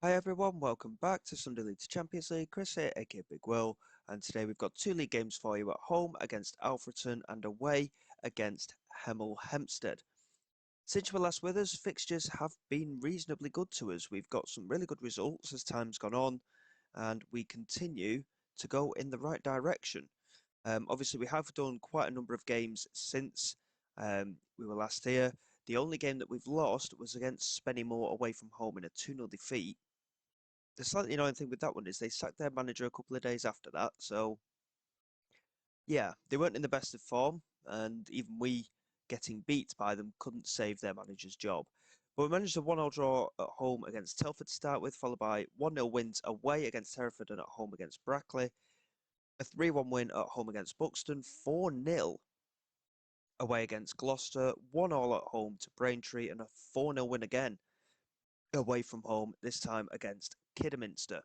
Hi everyone, welcome back to Sunday League to Champions League. Chris here, aka Big Will, and today we've got two league games for you at home against Alfreton and away against Hemel Hempstead. Since you were last with us, fixtures have been reasonably good to us. We've got some really good results as time's gone on, and we continue to go in the right direction. Obviously, we have done quite a number of games since we were last here. The only game that we've lost was against Spennymoor away from home in a 2-0 defeat. The slightly annoying thing with that one is they sacked their manager a couple of days after that. So, yeah, they weren't in the best of form, and even we getting beat by them couldn't save their manager's job. But we managed a 1-0 draw at home against Telford to start with, followed by 1-0 wins away against Hereford and at home against Brackley, a 3-1 win at home against Buxton, 4-0 away against Gloucester, 1-1 at home to Braintree, and a 4-0 win again away from home, this time against Kidderminster.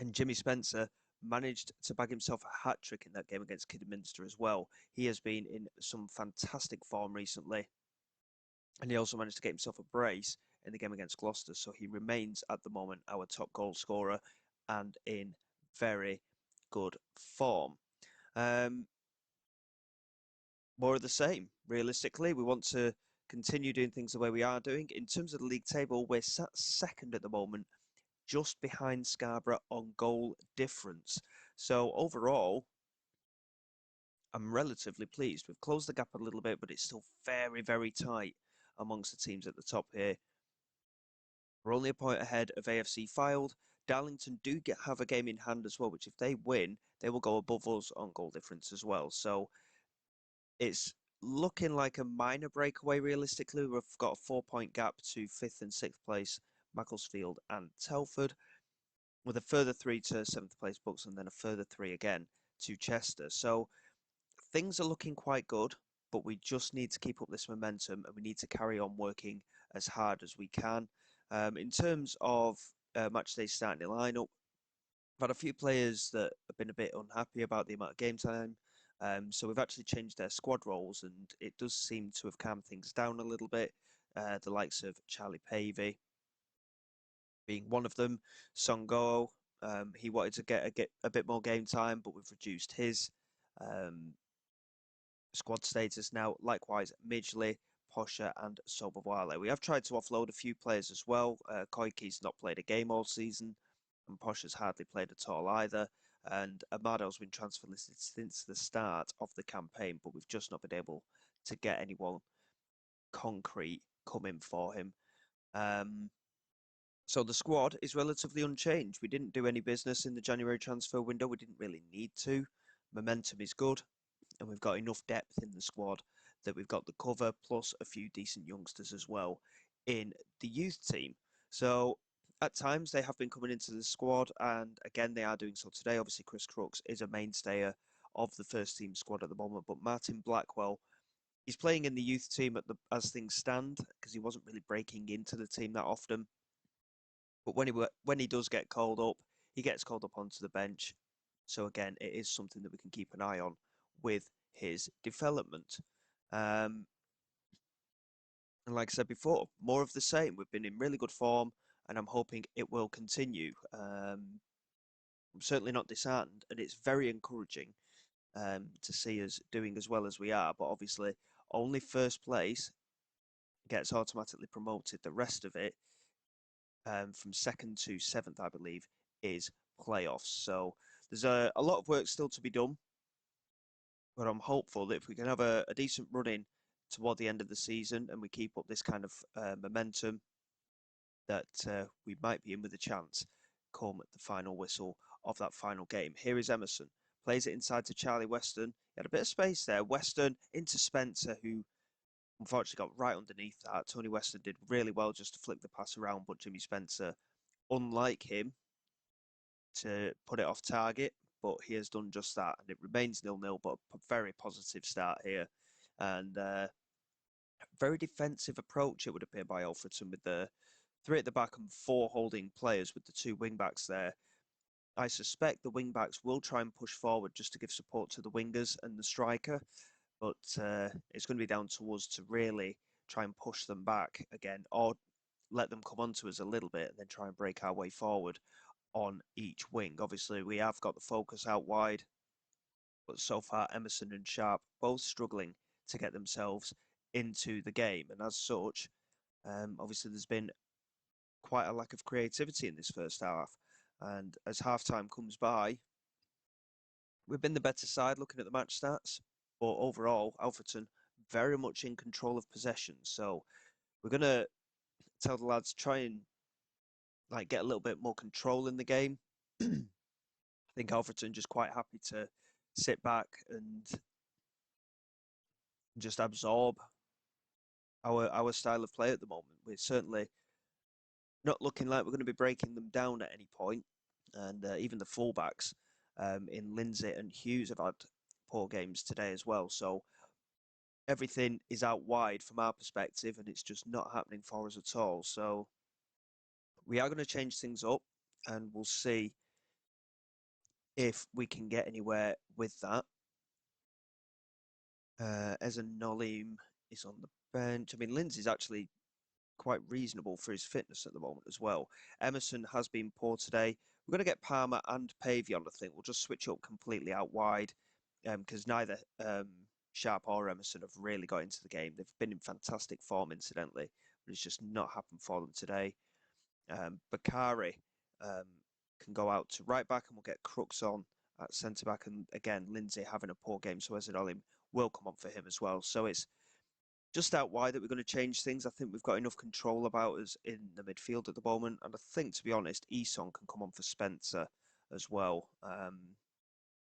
And Jimmy Spencer managed to bag himself a hat-trick in that game against Kidderminster as well. He has been in some fantastic form recently. And he also managed to get himself a brace in the game against Gloucester. So he remains at the moment our top goal scorer and in very good form. Um, More of the same, realistically. We want to continue doing things the way we are doing. In terms of the league table, we're sat second at the moment, just behind Scarborough on goal difference. So overall, I'm relatively pleased. We've closed the gap a little bit, but it's still very, very tight amongst the teams at the top here. We're only a point ahead of AFC Fylde. Darlington do have a game in hand as well, which if they win, they will go above us on goal difference as well. So it's looking like a minor breakaway realistically. We've got a 4-point gap to 5th and 6th place, Macclesfield and Telford, with a further 3 to 7th place Bucks and then a further 3 again to Chester. So things are looking quite good, but we just need to keep up this momentum and we need to carry on working as hard as we can. In terms of matchday starting lineup, I've had a few players that have been a bit unhappy about the amount of game time. So we've actually changed their squad roles and it does seem to have calmed things down a little bit. The likes of Charlie Pavey being one of them. Songo, he wanted to get a bit more game time, but we've reduced his um, squad status now. Likewise, Midgley, Posher, and Sobowale. We have tried to offload a few players as well. Koike's not played a game all season, and Posher's hardly played at all either. And Amado's been transfer listed since the start of the campaign, but we've just not been able to get anyone concrete coming for him. Um, so the squad is relatively unchanged. We didn't do any business in the January transfer window. We didn't really need to. Momentum is good, and we've got enough depth in the squad that we've got the cover plus a few decent youngsters as well in the youth team. So at times they have been coming into the squad, and again they are doing so today. Obviously, Chris Crooks is a mainstayer of the first team squad at the moment, but Martin Blackwell, he's playing in the youth team as things stand because he wasn't really breaking into the team that often. But when he does get called up, he gets called up onto the bench. So again, it is something that we can keep an eye on with his development. Um, and like I said before, more of the same. We've been in really good form, and I'm hoping it will continue. I'm certainly not disheartened, and it's very encouraging to see us doing as well as we are. But obviously, only first place gets automatically promoted. The rest of it, from second to seventh, I believe, is playoffs. So there's a lot of work still to be done, but I'm hopeful that if we can have a decent run in toward the end of the season and we keep up this kind of momentum, that we might be in with a chance come the final whistle of that final game. Here is Emerson. Plays it inside to Charlie Weston. He had a bit of space there. Weston into Spencer, who unfortunately got right underneath that. Tony Weston did really well just to flick the pass around, but Jimmy Spencer, unlike him, to put it off target, but he has done just that, and it remains 0-0. But a very positive start here, and very defensive approach it would appear by Alfreton with the 3 at the back and 4 holding players with the 2 wing backs there. I suspect the wing backs will try and push forward just to give support to the wingers and the striker, but it's going to be down to us to really try and push them back again, or let them come onto us a little bit and then try and break our way forward on each wing. Obviously, we have got the focus out wide, but so far Emerson and Sharp both struggling to get themselves into the game. And as such, obviously there's been quite a lack of creativity in this first half. And as halftime comes by, we've been the better side looking at the match stats. But overall, Alfreton very much in control of possession. So we're going to tell the lads try and get a little bit more control in the game. I think Alfreton just quite happy to sit back and just absorb our style of play at the moment. We're certainly not looking like we're going to be breaking them down at any point. And even the fullbacks in Lindsay and Hughes have had poor games today as well. So everything is out wide from our perspective, and it's just not happening for us at all. So we are going to change things up, and we'll see if we can get anywhere with that. Ezen Nolim is on the bench. I mean, Lindsay's actually quite reasonable for his fitness at the moment as well. Emerson has been poor today. We're going to get Palmer and Pavey on, I think. We'll just switch up completely out wide because neither Sharp or Emerson have really got into the game. They've been in fantastic form, incidentally, but it's just not happened for them today. Bakari can go out to right back and we'll get Crooks on at centre back. And again, Lindsay having a poor game, so Ezen Olim will come on for him as well. So it's just out wide that we're going to change things. I think we've got enough control about us in the midfield at the moment. And I think, to be honest, Esong can come on for Spencer as well.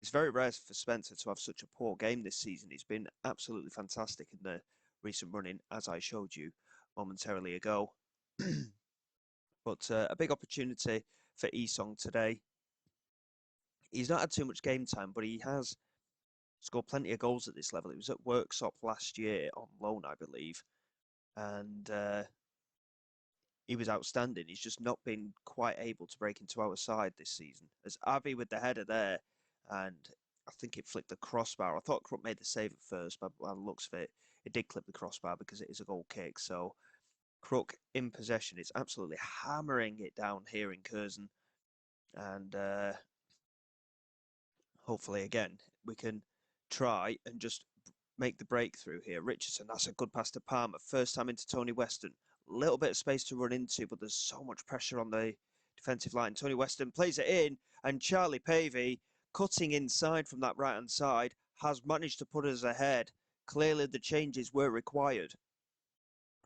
It's very rare for Spencer to have such a poor game this season. He's been absolutely fantastic in the recent running, as I showed you momentarily ago. But a big opportunity for Esong today. He's not had too much game time, but he has scored plenty of goals at this level. He was at Worksop last year on loan, I believe. And he was outstanding. He's just not been quite able to break into our side this season. As Abbey with the header there, and I think it flicked the crossbar. I thought Crook made the save at first, but by the looks of it, it did clip the crossbar because it is a goal kick. So Crook in possession is absolutely hammering it down here in Curzon. And hopefully, again, we can try and just make the breakthrough here. Richardson, that's a good pass to Palmer. First time into Tony Weston. A little bit of space to run into, but there's so much pressure on the defensive line. Tony Weston plays it in, and Charlie Pavey, cutting inside from that right-hand side, has managed to put us ahead. Clearly, the changes were required.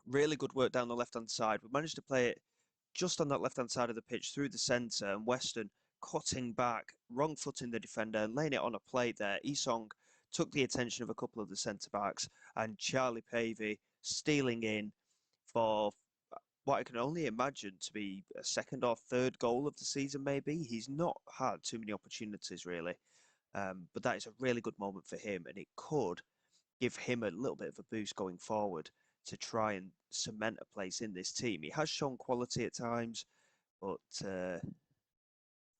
Really good work down the left-hand side. We managed to play it just on that left-hand side of the pitch through the centre, and Weston cutting back, wrong-footing the defender, and laying it on a plate there. Esong took the attention of a couple of the centre-backs, and Charlie Pavey stealing in for what I can only imagine to be a second or third goal of the season, maybe. He's not had too many opportunities, really. But that is a really good moment for him, and it could give him a little bit of a boost going forward to try and cement a place in this team. He has shown quality at times, but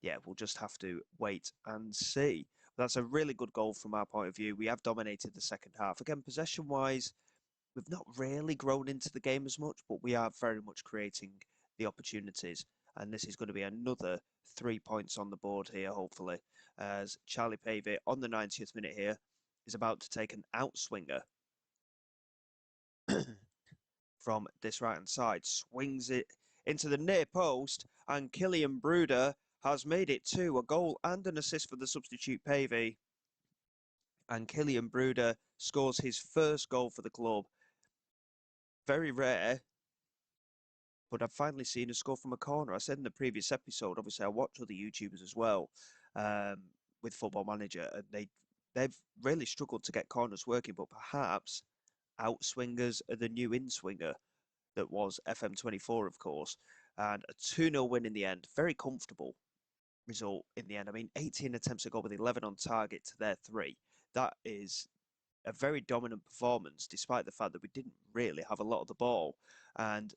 yeah, we'll just have to wait and see. But that's a really good goal from our point of view. We have dominated the second half. Again, possession-wise, we've not really grown into the game as much, but we are very much creating the opportunities. And this is going to be another 3 points on the board here, hopefully, as Charlie Pavey on the 90th minute here is about to take an outswinger from this right-hand side, swings it into the near post, and Killian Bruder has made it a goal and an assist for the substitute Pavey. And Killian Bruder scores his first goal for the club. Very rare, but I've finally seen a score from a corner. I said in the previous episode, obviously I watch other YouTubers as well with Football Manager, and they've really struggled to get corners working, but perhaps outswingers are the new inswinger that was FM24, of course, and a 2-0 win in the end. Very comfortable result in the end. I mean, 18 attempts a goal with 11 on target to their 3. That is a very dominant performance, despite the fact that we didn't really have a lot of the ball. And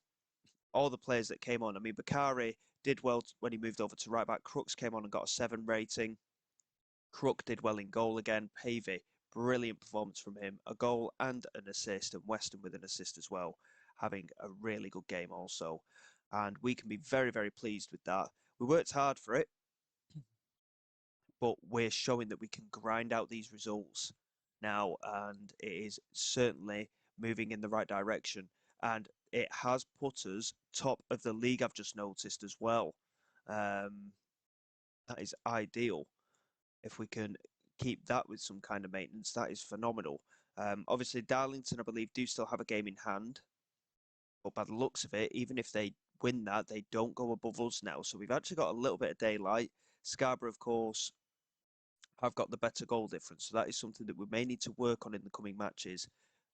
all the players that came on, I mean, Bakari did well when he moved over to right back. Crooks came on and got a 7 rating. Crook did well in goal again. Pavey, brilliant performance from him. A goal and an assist, and Weston with an assist as well. having a really good game also. And we can be very, very pleased with that. We worked hard for it, but we're showing that we can grind out these results now, and it is certainly moving in the right direction. And it has put us top of the league, I've just noticed as well. Um, that is ideal. If we can keep that with some kind of maintenance, that is phenomenal. Obviously, Darlington, I believe, do still have a game in hand, but by the looks of it, even if they win that, they don't go above us now. So we've actually got a little bit of daylight. Scarborough, of course, have got the better goal difference. So that is something that we may need to work on in the coming matches.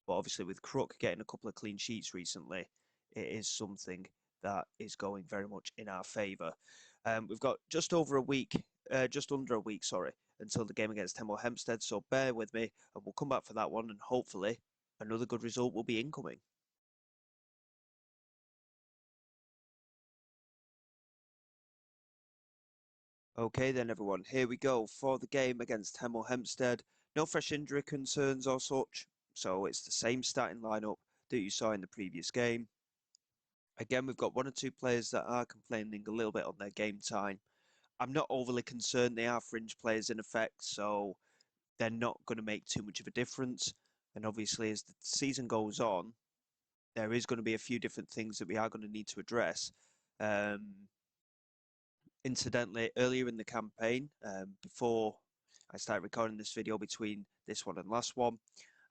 But obviously, with Crook getting a couple of clean sheets recently, it is something that is going very much in our favour. We've got just over a week, just under a week, sorry, until the game against Hemel Hempstead. So bear with me, and we'll come back for that one, and hopefully another good result will be incoming. Okay then, everyone, here we go for the game against Hemel Hempstead. No fresh injury concerns or such, so it's the same starting lineup that you saw in the previous game. Again, we've got one or two players that are complaining a little bit on their game time. I'm not overly concerned. They are fringe players in effect, so they're not going to make too much of a difference. And obviously, as the season goes on, there is going to be a few different things that we are going to need to address. Um, Incidentally, earlier in the campaign, before I started recording this video between this one and last one,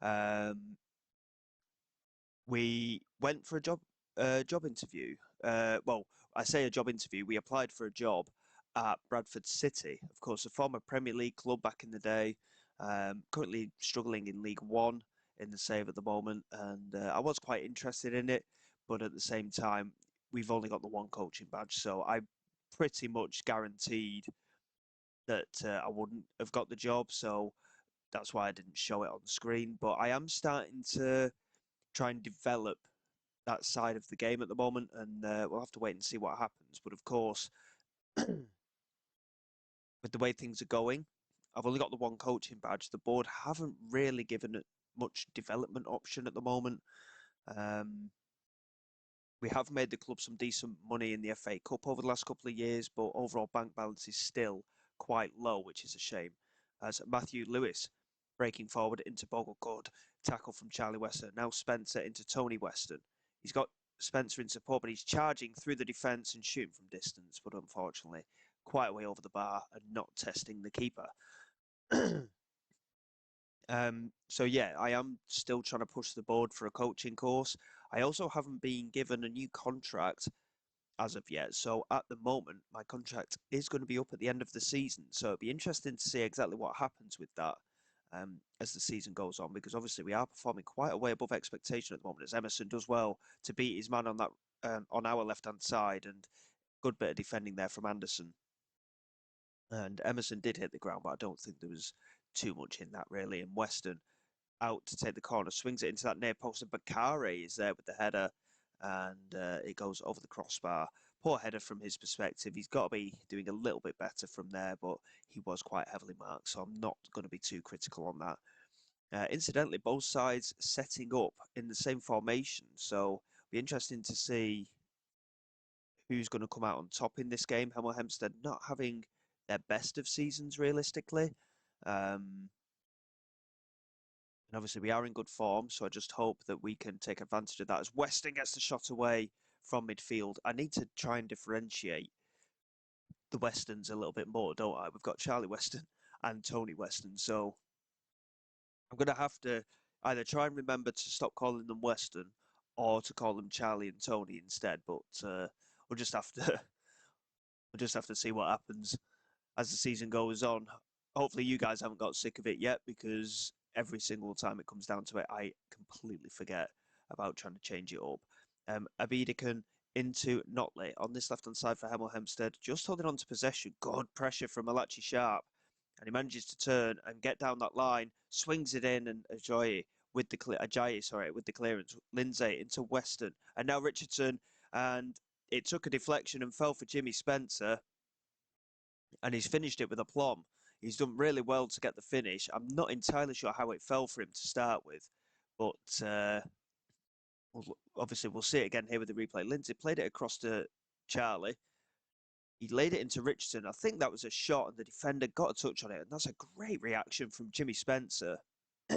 um, we went for a job interview. Well, I say a job interview. We applied for a job at Bradford City, of course, a former Premier League club back in the day. Currently struggling in League One in the save at the moment, and I was quite interested in it, but at the same time, we've only got the one coaching badge, so I pretty much guaranteed that I wouldn't have got the job. So that's why I didn't show it on screen. But I am starting to try and develop that side of the game at the moment, and we'll have to wait and see what happens. But of course, with the way things are going, I've only got the one coaching badge. The board haven't really given it much development option at the moment. Um, we have made the club some decent money in the FA Cup over the last couple of years, but overall bank balance is still quite low, which is a shame. As Matthew Lewis breaking forward into Bogle, good tackle from Charlie Weston. Now Spencer into Tony Weston. He's got Spencer in support, but he's charging through the defence and shooting from distance, but unfortunately quite a way over the bar and not testing the keeper. So yeah, I am still trying to push the board for a coaching course. I also haven't been given a new contract as of yet. So at the moment, my contract is going to be up at the end of the season. So it'll be interesting to see exactly what happens with that as the season goes on, because obviously we are performing quite a way above expectation at the moment, as Emerson does well to beat his man on that on our left hand side, and good bit of defending there from Anderson. And Emerson did hit the ground, but I don't think there was too much in that really. And Weston out to take the corner, swings it into that near post, and Bakare is there with the header, and it goes over the crossbar. Poor header from his perspective. He's got to be doing a little bit better from there, but he was quite heavily marked, so I'm not going to be too critical on that. Incidentally, both sides setting up in the same formation, so it'll be interesting to see who's going to come out on top in this game. Hemel Hempstead not having their best of seasons realistically. Um, and obviously, we are in good form, so I just hope that we can take advantage of that as Weston gets the shot away from midfield. I need to try and differentiate the Westons a little bit more, don't I? We've got Charlie Weston and Tony Weston, so I'm going to have to either try and remember to stop calling them Weston or to call them Charlie and Tony instead. But we'll just have to we'll just have to see what happens as the season goes on. Hopefully, you guys haven't got sick of it yet, because every single time it comes down to it, I completely forget about trying to change it up. Abidican into Notley on this left-hand side for Hemel Hempstead, just holding on to possession. Good pressure from Malachi Sharp, and he manages to turn and get down that line, swings it in, and Ajayi, with the clearance. Lindsay into Weston, and now Richardson, and it took a deflection and fell for Jimmy Spencer, and he's finished it with aplomb. He's done really well to get the finish. I'm not entirely sure how it fell for him to start with, but obviously we'll see it again here with the replay. Lindsay played it across to Charlie. He laid it into Richardson. I think that was a shot, and the defender got a touch on it, and that's a great reaction from Jimmy Spencer. I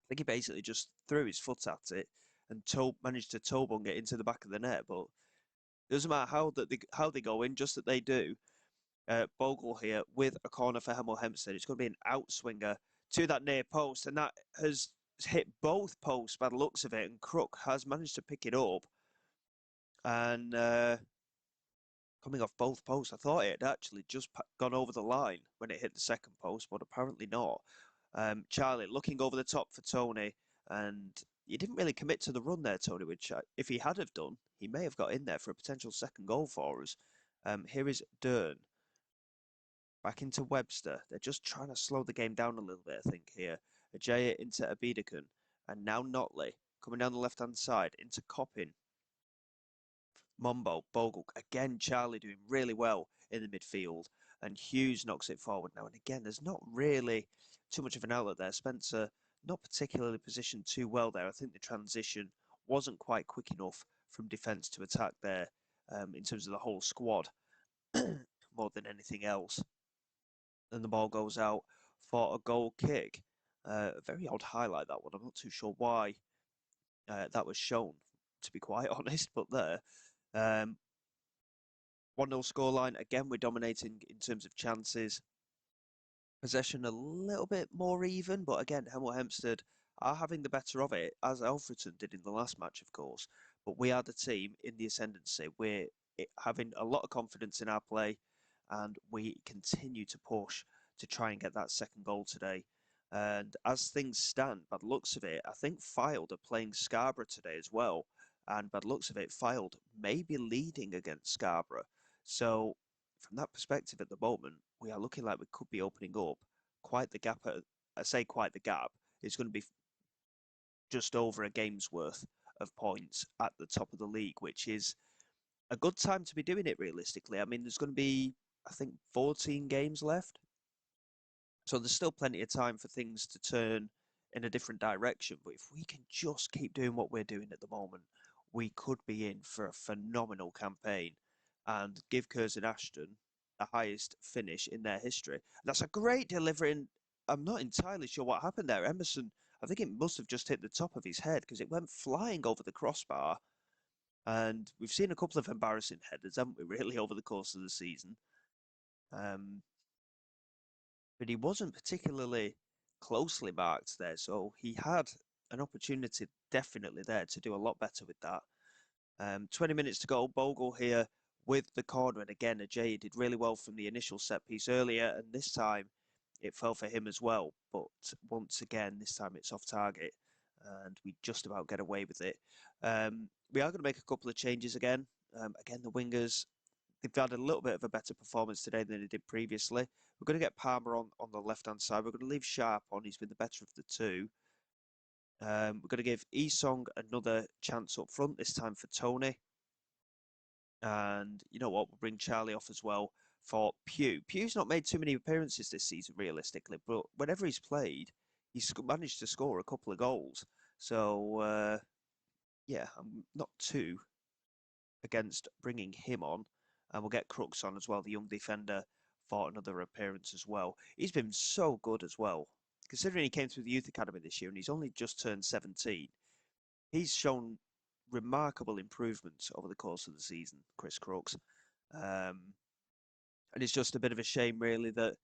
think he basically just threw his foot at it and managed to toe bung it into the back of the net. But it doesn't matter how they go in, just that they do. Bogle here with a corner for Hemel Hempstead. It's going to be an outswinger to that near post, and that has hit both posts by the looks of it. And Crook has managed to pick it up, and coming off both posts. I thought it had actually just gone over the line when it hit the second post, but apparently not. Charlie looking over the top for Tony, and he didn't really commit to the run there, Tony, which if he had have done, he may have got in there for a potential second goal for us. Here is Dern. Back into Webster. They're just trying to slow the game down a little bit, I think, here. Ajaya into Abidakun. And now Notley coming down the left-hand side into Coppin. Mumbo, Bogle, again Charlie doing really well in the midfield, and Hughes knocks it forward now. And again, there's not really too much of an outlet there. Spencer not particularly positioned too well there. I think the transition wasn't quite quick enough from defence to attack there in terms of the whole squad more than anything else. And the ball goes out for a goal kick. A very odd highlight, that one. I'm not too sure why that was shown, to be quite honest, but there. 1-0 scoreline. Again, we're dominating in terms of chances. Possession a little bit more even, but again, Hemel Hempstead are having the better of it, as Alfreton did in the last match, of course. But we are the team in the ascendancy. We're having a lot of confidence in our play, and we continue to push to try and get that second goal today. And as things stand, by the looks of it, I think Fylde are playing Scarborough today as well. And by the looks of it, Fylde may be leading against Scarborough. So from that perspective at the moment, we are looking like we could be opening up quite the gap. I say quite the gap. It's going to be just over a game's worth of points at the top of the league, which is a good time to be doing it realistically. I mean, there's going to be, I think, 14 games left. So there's still plenty of time for things to turn in a different direction. But if we can just keep doing what we're doing at the moment, we could be in for a phenomenal campaign and give Curzon Ashton the highest finish in their history. That's a great delivery. And I'm not entirely sure what happened there. Emerson, I think it must have just hit the top of his head because it went flying over the crossbar. And we've seen a couple of embarrassing headers, haven't we, really, over the course of the season. But he wasn't particularly closely marked there. So he had an opportunity definitely there to do a lot better with that. 20 minutes to go. Bogle here with the corner. And again, Ajay did really well from the initial set piece earlier. And this time it fell for him as well. But once again, this time it's off target. And we just about get away with it. We are going to make a couple of changes again. Again, the wingers, they've had a little bit of a better performance today than they did previously. We're going to get Palmer on the left-hand side. We're going to leave Sharp on. He's been the better of the two. We're going to give Esong another chance up front, this time for Tony. And you know what? We'll bring Charlie off as well for Pugh. Pugh's not made too many appearances this season, realistically, but whenever he's played, he's managed to score a couple of goals. So, yeah, I'm not too against bringing him on. And we'll get Crooks on as well, the young defender, for another appearance as well. He's been so good as well. Considering he came through the youth academy this year and he's only just turned 17, he's shown remarkable improvements over the course of the season, Chris Crooks. And it's just a bit of a shame, really, that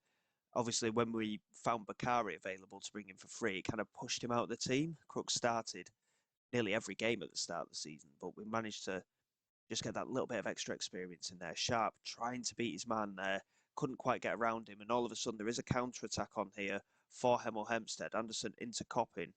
obviously when we found Bakari available to bring him for free, it kind of pushed him out of the team. Crooks started nearly every game at the start of the season, but we managed to just get that little bit of extra experience in there. Sharp trying to beat his man there, couldn't quite get around him, and all of a sudden there is a counter-attack on here for Hemel Hempstead. Anderson into Coppin.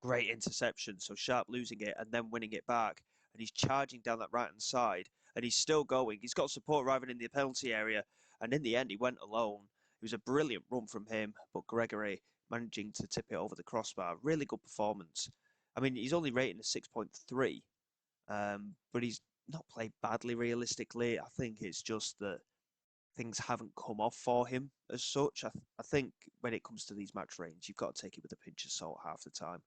Great interception, so Sharp losing it and then winning it back, and he's charging down that right-hand side, and he's still going. He's got support arriving in the penalty area, and in the end he went alone. It was a brilliant run from him, but Gregory managing to tip it over the crossbar. Really good performance. I mean, he's only rating a 6.3, but he's not played badly realistically. I think it's just that things haven't come off for him as such. I think when it comes to these match rains, you've got to take it with a pinch of salt half the time.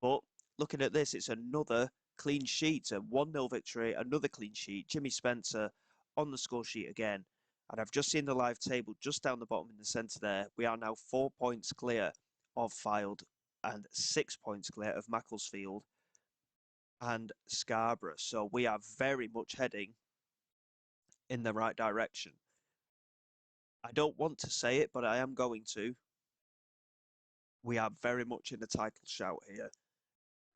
But looking at this, it's another clean sheet, a 1-0 victory, another clean sheet. Jimmy Spencer on the score sheet again. And I've just seen the live table just down the bottom in the centre there. We are now 4 points clear of Fylde and 6 points clear of Macclesfield and Scarborough. So we are very much heading in the right direction. I don't want to say it, but I am going to. We are very much in the title shout here.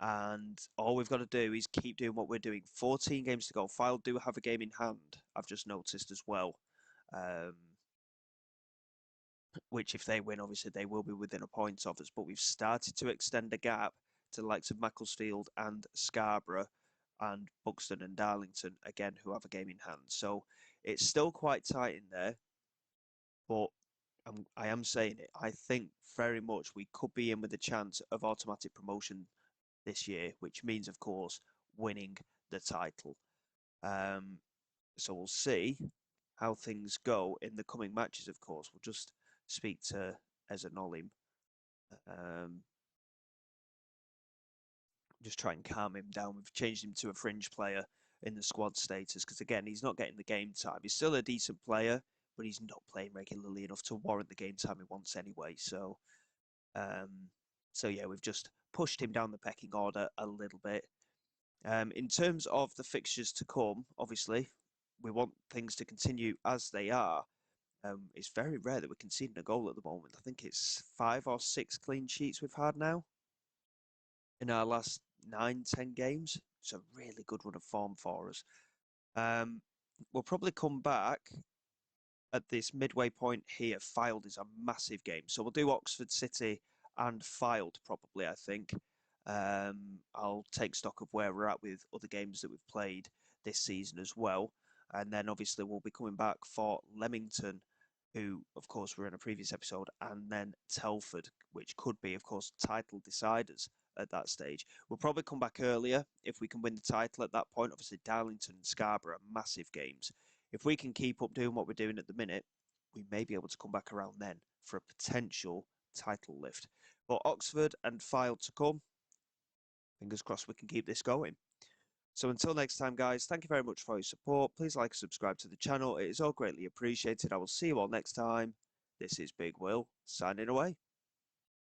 And all we've got to do is keep doing what we're doing. 14 games to go. Fylde do have a game in hand, I've just noticed as well. Which if they win, obviously they will be within a point of us. But we've started to extend the gap to the likes of Macclesfield and Scarborough and Buxton and Darlington, again, who have a game in hand. So it's still quite tight in there. But I am saying it. I think very much we could be in with a chance of automatic promotion this year, which means, of course, winning the title. So we'll see how things go in the coming matches, of course. We'll just speak to Eza Nolim. Just try and calm him down. We've changed him to a fringe player in the squad status because, again, he's not getting the game time. He's still a decent player, but he's not playing regularly enough to warrant the game time he wants anyway. So yeah, we've just pushed him down the pecking order a little bit. In terms of the fixtures to come, obviously, we want things to continue as they are. It's very rare that we're conceding a goal at the moment. I think it's 5 or 6 clean sheets we've had now in our last 9-10 games. It's a really good run of form for us. We'll probably come back at this midway point here. Fylde is a massive game. So we'll do Oxford City and Fylde probably, I think. I'll take stock of where we're at with other games that we've played this season as well. And then obviously we'll be coming back for Leamington, who, of course, were in a previous episode, and then Telford, which could be, of course, title deciders at that stage. We'll probably come back earlier if we can win the title at that point. Obviously, Darlington and Scarborough are massive games. If we can keep up doing what we're doing at the minute, we may be able to come back around then for a potential title lift. But Oxford and Fylde to come. Fingers crossed we can keep this going. So until next time, guys, thank you very much for your support. Please like and subscribe to the channel. It is all greatly appreciated. I will see you all next time. This is Big Will, signing away.